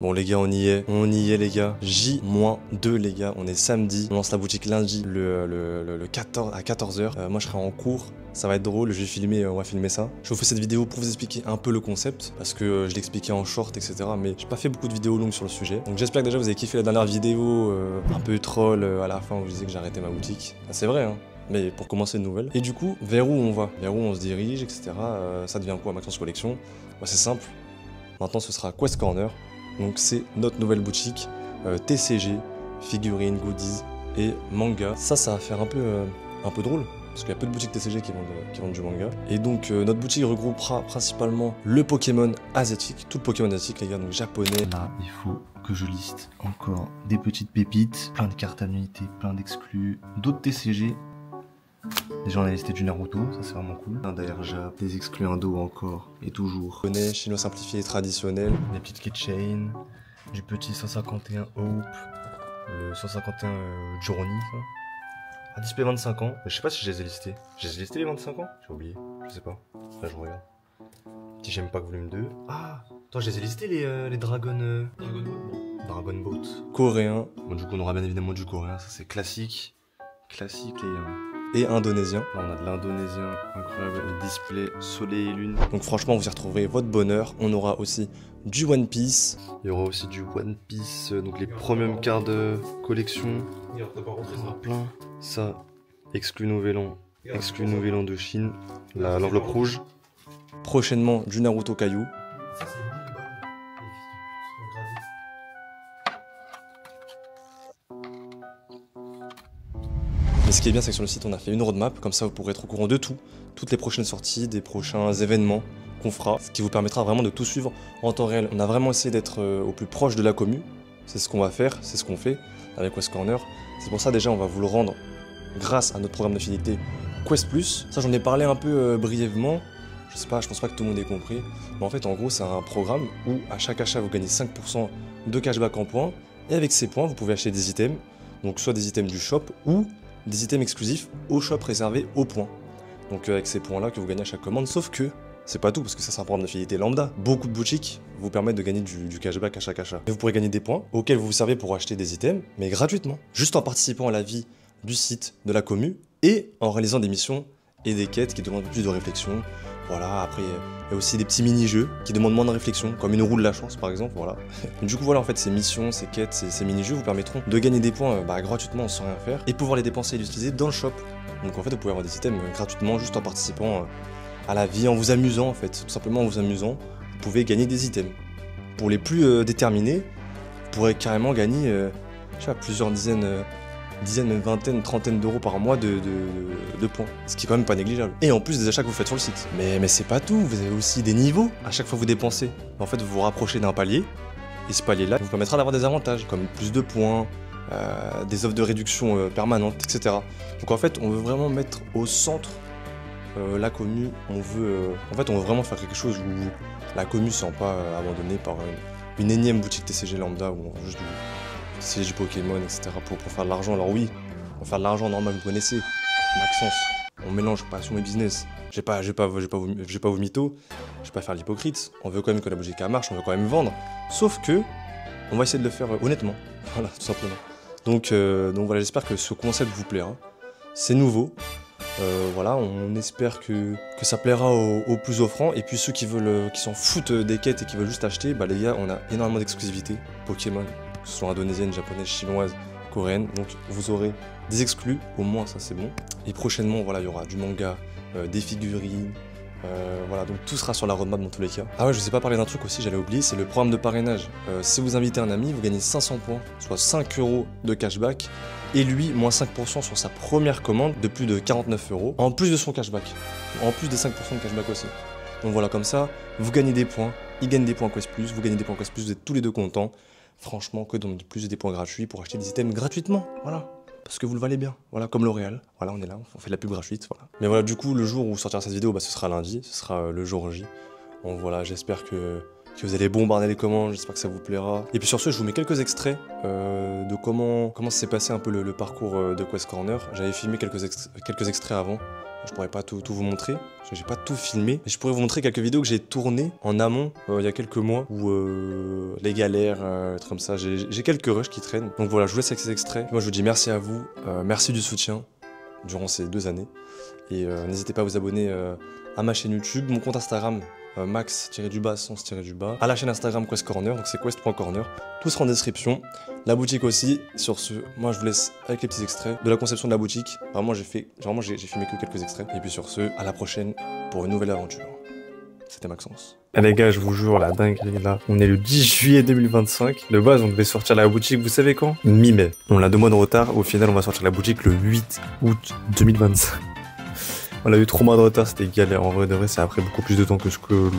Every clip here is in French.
Bon les gars, on y est les gars. J-2 les gars, on est samedi, on lance la boutique lundi le 14 à 14h. Moi je serai en cours, ça va être drôle, je vais filmer, on va filmer ça. Je vous fais cette vidéo pour vous expliquer un peu le concept, parce que je l'ai expliqué en short, etc. Mais j'ai pas fait beaucoup de vidéos longues sur le sujet. Donc j'espère que déjà vous avez kiffé la dernière vidéo, un peu troll à la fin où je disais que j'arrêtais ma boutique. Ah, c'est vrai hein. Mais pour commencer une nouvelle. Et du coup, vers où on va, vers où on se dirige, etc. Ça devient quoi Maxence Collection? Bah, c'est simple, maintenant ce sera Quest Corner. Donc c'est notre nouvelle boutique, TCG, figurines, goodies et manga. Ça va faire un peu drôle, parce qu'il y a peu de boutiques TCG qui vendent du manga. Et donc notre boutique regroupera principalement le Pokémon asiatique, tout le Pokémon asiatique les gars, donc japonais. Là, il faut que je liste encore des petites pépites, plein de cartes annuités, plein d'exclus, d'autres TCG. Déjà on a listé du Naruto, ça c'est vraiment cool. D'ailleurs j'ai des exclus indo encore, et toujours. Japonais, chinois simplifié et traditionnel. Des petites keychains, du petit 151 Hope, le 151 Journey, ça. Un display 25 ans, je sais pas si je les ai listés. Je les ai listés les 25 ans? J'ai oublié, je sais pas. Là je regarde. Petit J'aime pas que volume 2. Ah, attends, je les ai listés les Dragon... Dragon Boat. Coréen. Bon, du coup on aura bien évidemment du coréen, ça c'est classique. Classique les gars. Et indonésien. Là on a de l'indonésien, incroyable, le display soleil et lune. Donc franchement vous y retrouverez votre bonheur. On aura aussi du One Piece. Il y aura aussi du One Piece, donc les premium cards de collection. Il y aura plein. Ça, exclu Nouvel An de Chine. L'enveloppe rouge. Prochainement du Naruto Caillou. Mais ce qui est bien, c'est que sur le site, on a fait une roadmap, comme ça vous pourrez être au courant de tout, toutes les prochaines sorties, des prochains événements qu'on fera, ce qui vous permettra vraiment de tout suivre en temps réel. On a vraiment essayé d'être au plus proche de la commu, c'est ce qu'on va faire, c'est ce qu'on fait avec Quest Corner. C'est pour ça déjà, on va vous le rendre grâce à notre programme de fidélité Quest Plus. Ça, j'en ai parlé un peu brièvement, je sais pas, je pense pas que tout le monde ait compris, mais en fait, en gros, c'est un programme où à chaque achat, vous gagnez 5% de cashback en points, et avec ces points, vous pouvez acheter des items, donc soit des items du shop ou des items exclusifs au shop réservé aux points. Donc avec ces points là que vous gagnez à chaque commande, sauf que c'est pas tout parce que ça c'est un programme de fidélité lambda. Beaucoup de boutiques vous permettent de gagner du cashback à chaque achat. Et vous pourrez gagner des points auxquels vous vous servez pour acheter des items, mais gratuitement. Juste en participant à la vie du site, de la commu, et en réalisant des missions et des quêtes qui demandent plus de réflexion. Voilà, après il y a aussi des petits mini-jeux qui demandent moins de réflexion, comme une roue de la chance par exemple, voilà. Du coup voilà, en fait ces missions, ces quêtes, ces mini-jeux vous permettront de gagner des points gratuitement sans rien faire, et pouvoir les dépenser et les utiliser dans le shop. Donc en fait vous pouvez avoir des items gratuitement juste en participant à la vie, en vous amusant en fait, tout simplement en vous amusant, vous pouvez gagner des items. Pour les plus déterminés, vous pourrez carrément gagner, je sais pas, plusieurs dizaines, même vingtaines, trentaines d'euros par mois de points. Ce qui est quand même pas négligeable. Et en plus des achats que vous faites sur le site. Mais c'est pas tout, vous avez aussi des niveaux. À chaque fois que vous dépensez, en fait vous vous rapprochez d'un palier. Et ce palier-là vous permettra d'avoir des avantages, comme plus de points, des offres de réduction permanentes, etc. Donc en fait on veut vraiment mettre au centre la commu. On veut vraiment faire quelque chose où la commu ne sera pas abandonnée par une énième boutique TCG lambda ou juste du TCG Pokémon, etc. pour faire de l'argent. Alors oui, on va faire de l'argent normal, vous connaissez. Maxence, on mélange passion et business. Je vais pas vous mytho, je vais pas faire l'hypocrite. On veut quand même que la boutique marche, on veut quand même vendre. Sauf que, on va essayer de le faire honnêtement. Voilà, tout simplement. Donc voilà, j'espère que ce concept vous plaira. C'est nouveau. Voilà, on espère que ça plaira aux plus offrants. Et puis ceux qui s'en foutent des quêtes et qui veulent juste acheter, bah les gars, on a énormément d'exclusivités Pokémon, que ce soit indonésienne, japonaise, chinoise, coréenne. Donc vous aurez des exclus, au moins ça c'est bon. Et prochainement, voilà, il y aura du manga, des figurines. Voilà, donc tout sera sur la roadmap dans tous les cas. Ah ouais, je vous ai pas parlé d'un truc aussi, j'allais oublier, c'est le programme de parrainage. Si vous invitez un ami, vous gagnez 500 points, soit 5 € de cashback, et lui, moins 5% sur sa première commande de plus de 49 €, en plus de son cashback. En plus des 5% de cashback aussi. Donc voilà, comme ça, vous gagnez des points, il gagne des points Quest Plus, vous gagnez des points Quest Plus, vous êtes tous les deux contents. Franchement, que demander de plus, des points gratuits pour acheter des items gratuitement, voilà. Parce que vous le valez bien, voilà, comme L'Oréal. Voilà, on est là, on fait de la pub gratuite, voilà. Mais voilà, du coup, le jour où sortira cette vidéo, bah, ce sera lundi, ce sera le jour J. Donc voilà, j'espère que vous allez bombarder les commandes, j'espère que ça vous plaira. Et puis sur ce, je vous mets quelques extraits de comment s'est passé un peu le parcours de Quest Corner. J'avais filmé quelques extraits avant, Je pourrais pas tout vous montrer, parce que j'ai pas tout filmé. Mais je pourrais vous montrer quelques vidéos que j'ai tournées en amont il y a quelques mois, où les galères, trucs comme ça. J'ai quelques rushs qui traînent. Donc voilà, je vous laisse avec ces extraits. Moi je vous dis merci à vous, merci du soutien durant ces 2 années. Et n'hésitez pas à vous abonner à ma chaîne YouTube, mon compte Instagram, max-du-bas, sans-du-bas, à la chaîne Instagram Quest Corner, donc c'est quest.corner. Tout sera en description. La boutique aussi. Sur ce, moi je vous laisse avec les petits extraits de la conception de la boutique. Vraiment j'ai filmé que quelques extraits. Et puis sur ce, à la prochaine pour une nouvelle aventure. C'était Maxence. Eh les gars, je vous jure, la dinguerie là. On est le 10 juillet 2025. De base, on devait sortir la boutique, vous savez quand? Mi-mai. On a 2 mois de retard. Au final, on va sortir la boutique le 8 août 2025. On a eu 3 mois de retard, c'était galère. En vrai, de vrai, ça a pris beaucoup plus de temps que ce que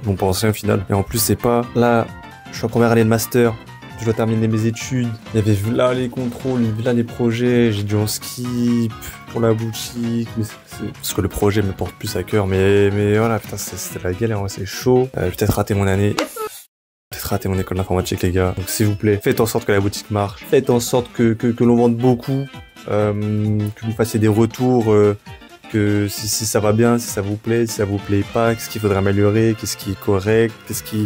l'on pensait au final. Et en plus, c'est pas là, je suis en première année de master. Je dois terminer mes études. Il y avait vu là les contrôles, vu là les projets. J'ai dû en skip pour la boutique. Mais parce que le projet me porte plus à cœur. Mais voilà, putain, c'était la galère, c'est chaud. J'ai peut-être raté mon année. Peut-être raté mon école d'informatique, les gars. Donc s'il vous plaît, faites en sorte que la boutique marche. Faites en sorte que l'on vende beaucoup. Que vous fassiez des retours. Que si ça va bien, si ça vous plaît pas, qu'est-ce qu'il faudrait améliorer, qu'est-ce qui est correct,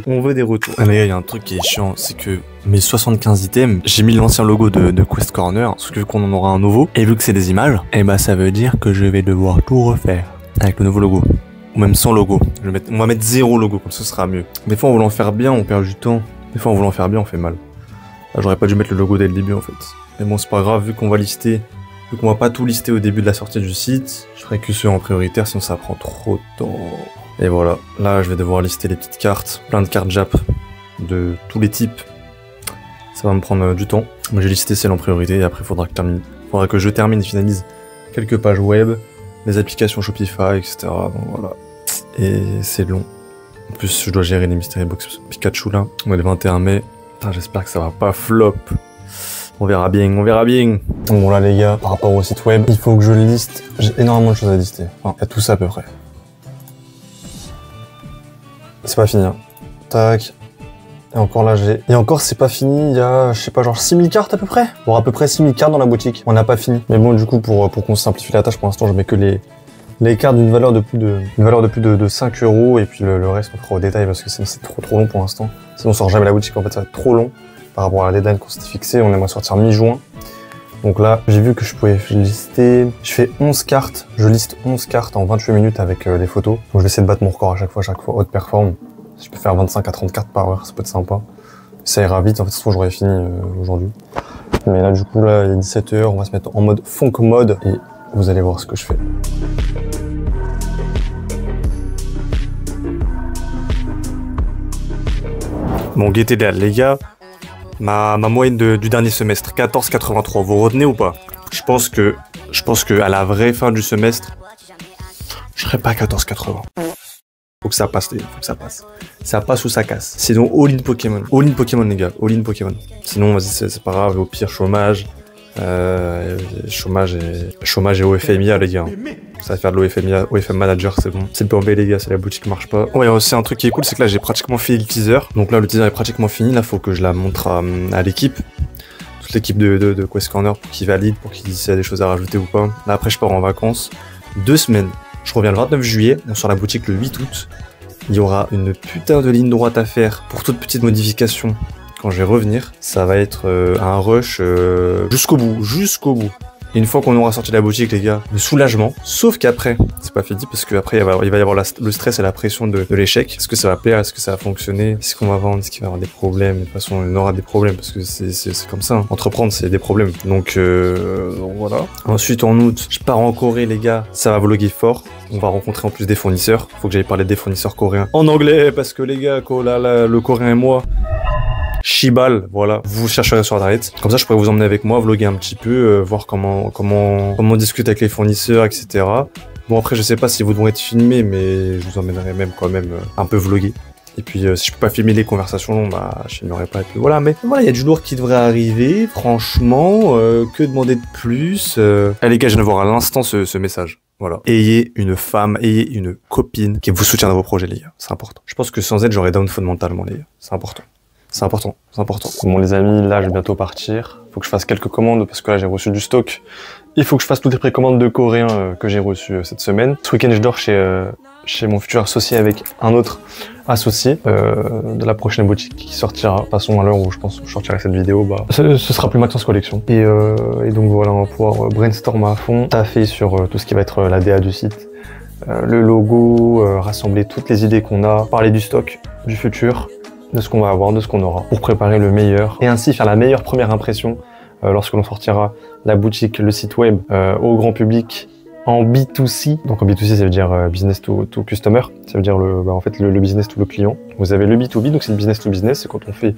on veut des retours. Ah les gars, il y a un truc qui est chiant, c'est que mes 75 items, j'ai mis l'ancien logo de Quest Corner, parce que vu qu'on en aura un nouveau, et vu que c'est des images, et bah ça veut dire que je vais devoir tout refaire avec le nouveau logo. Ou même sans logo. On va mettre 0 logo, comme ça ce sera mieux. Des fois en voulant faire bien, on perd du temps. Des fois en voulant faire bien, on fait mal. Là, j'aurais pas dû mettre le logo dès le début en fait. Mais bon, c'est pas grave, vu qu'on va lister. Vu qu'on va pas tout lister au début de la sortie du site, je ferai que ceux en prioritaire, sinon ça prend trop de temps. Et voilà, là je vais devoir lister les petites cartes, plein de cartes Jap de tous les types. Ça va me prendre du temps. Moi j'ai listé celles en priorité et après faudra que je termine et finalise quelques pages web, les applications Shopify, etc. Donc voilà. Et c'est long. En plus je dois gérer les Mystery Box Pikachu là. On est le 21 mai. Putain, j'espère que ça va pas flop. On verra bien, on verra bien. Bon là les gars, par rapport au site web, il faut que je le liste. J'ai énormément de choses à lister. Enfin, il y a tout ça à peu près. C'est pas fini. Hein. Tac. Et encore là j'ai... Et encore c'est pas fini, il y a, je sais pas, genre 6000 cartes à peu près. Bon, à peu près 6000 cartes dans la boutique. On n'a pas fini. Mais bon, du coup, pour qu'on simplifie la tâche, pour l'instant, je mets que les cartes d'une valeur de plus de 5 € et puis le reste on fera au détail parce que c'est trop long pour l'instant. Sinon on sort jamais la boutique, en fait ça va être trop long. Par rapport à la deadline qu'on s'était fixée, on aimerait sortir mi-juin. Donc là, j'ai vu que je pouvais lister... Je fais 11 cartes, je liste 11 cartes en 28 minutes avec des photos. Donc je vais essayer de battre mon record à chaque fois, haute perform. Si je peux faire 25 à 30 cartes par heure, ça peut être sympa. Ça ira vite, en fait, de toute façon j'aurais fini aujourd'hui. Mais là, du coup, là, il est 17 h, on va se mettre en mode funk mode et vous allez voir ce que je fais. Bon, guettez les gars. Ma moyenne du dernier semestre, 14,83. Vous retenez ou pas? Je pense que à la vraie fin du semestre, je serai pas à 14,80. Faut que ça passe, les gars. Faut que ça passe. Ça passe ou ça casse. Sinon, all-in Pokémon. All-in Pokémon, les gars. All-in Pokémon. Sinon, vas-y, c'est pas grave. Au pire, chômage. Chômage et OFMIA, les gars. Ça va faire de l'OFM Manager, c'est bon. C'est le plan B, les gars, si la boutique marche pas. Oh, il y a aussi un truc qui est cool, c'est que là, j'ai pratiquement fini le teaser. Donc là, le teaser est pratiquement fini. Là, faut que je la montre à l'équipe. Toute l'équipe de Quest Corner pour qu'ils valident, pour qu'ils disent s'il y a des choses à rajouter ou pas. Là, après, je pars en vacances. 2 semaines. Je reviens le 29 juillet. On sort la boutique le 8 août. Il y aura une putain de ligne droite à faire pour toute petite modification. Quand je vais revenir, ça va être un rush jusqu'au bout. Et une fois qu'on aura sorti la boutique, les gars, le soulagement. Sauf qu'après, c'est pas fini parce qu'après, il va y avoir le stress et la pression de l'échec. Est-ce que ça va plaire? Est-ce que ça va fonctionner? Est-ce qu'on va vendre? Est-ce qu'il va y avoir des problèmes? De toute façon, il y aura des problèmes parce que c'est comme ça. Hein. Entreprendre, c'est des problèmes. Donc voilà. Ensuite, en août, je pars en Corée, les gars. Ça va vloguer fort. On va rencontrer en plus des fournisseurs. Faut que j'aille parler des fournisseurs coréens en anglais parce que les gars, le coréen et moi... Shibal, voilà, vous chercherez sur internet. Comme ça, je pourrais vous emmener avec moi, vlogger un petit peu, voir comment on discute avec les fournisseurs, etc. Bon, après, je sais pas si vous devrez être filmé, mais je vous emmènerai même quand même un peu vlogger. Et puis, si je peux pas filmer les conversations, bah, je filmerai pas. Et puis voilà, mais voilà, il y a du lourd qui devrait arriver. Franchement, que demander de plus les gars, je viens de voir à l'instant ce message. Voilà. Ayez une femme, ayez une copine qui vous soutient dans vos projets, les gars. C'est important. Je pense que sans elle, j'aurais down fondamentalement, les gars. C'est important. C'est important. Bon les amis, là je vais bientôt partir. Faut que je fasse quelques commandes parce que là j'ai reçu du stock Il faut que je fasse toutes les précommandes de coréens que j'ai reçues cette semaine. Ce week-end, je dors chez mon futur associé avec un autre associé de la prochaine boutique qui sortira. De toute façon, à l'heure où je pense que je sortirai cette vidéo, bah, ce sera plus Maxence Collection. Et donc voilà, on va pouvoir brainstorm à fond, taffer sur tout ce qui va être la DA du site, le logo, rassembler toutes les idées qu'on a, parler du stock, du futur, de ce qu'on va avoir, de ce qu'on aura, pour préparer le meilleur et ainsi faire la meilleure première impression lorsque l'on sortira la boutique, le site web au grand public en B2C. Donc en B2C, ça veut dire business to customer, ça veut dire en fait le business to le client. Vous avez le B2B, donc c'est le business to business, c'est quand on fait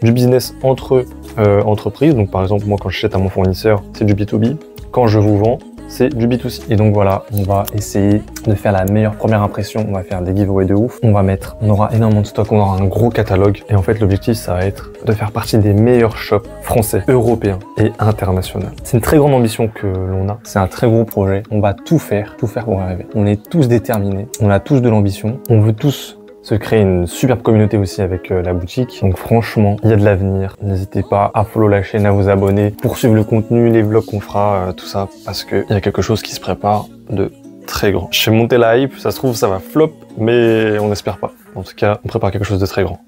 du business entre entreprises. Donc par exemple, moi quand j'achète à mon fournisseur, c'est du B2B. Quand je vous vends, c'est du B2C. Et donc voilà, on va essayer de faire la meilleure première impression. On va faire des giveaways de ouf. On aura énormément de stock, on aura un gros catalogue. Et en fait, l'objectif, ça va être de faire partie des meilleurs shops français, européens et internationaux. C'est une très grande ambition que l'on a. C'est un très gros projet. On va tout faire pour y arriver. On est tous déterminés. On a tous de l'ambition. On veut tous se créer une superbe communauté aussi avec la boutique. Donc franchement, il y a de l'avenir. N'hésitez pas à follow la chaîne, à vous abonner, pour suivre le contenu, les vlogs qu'on fera, tout ça, parce qu'il y a quelque chose qui se prépare de très grand. Je fais monter la hype, ça se trouve ça va flop, mais on n'espère pas. En tout cas, on prépare quelque chose de très grand.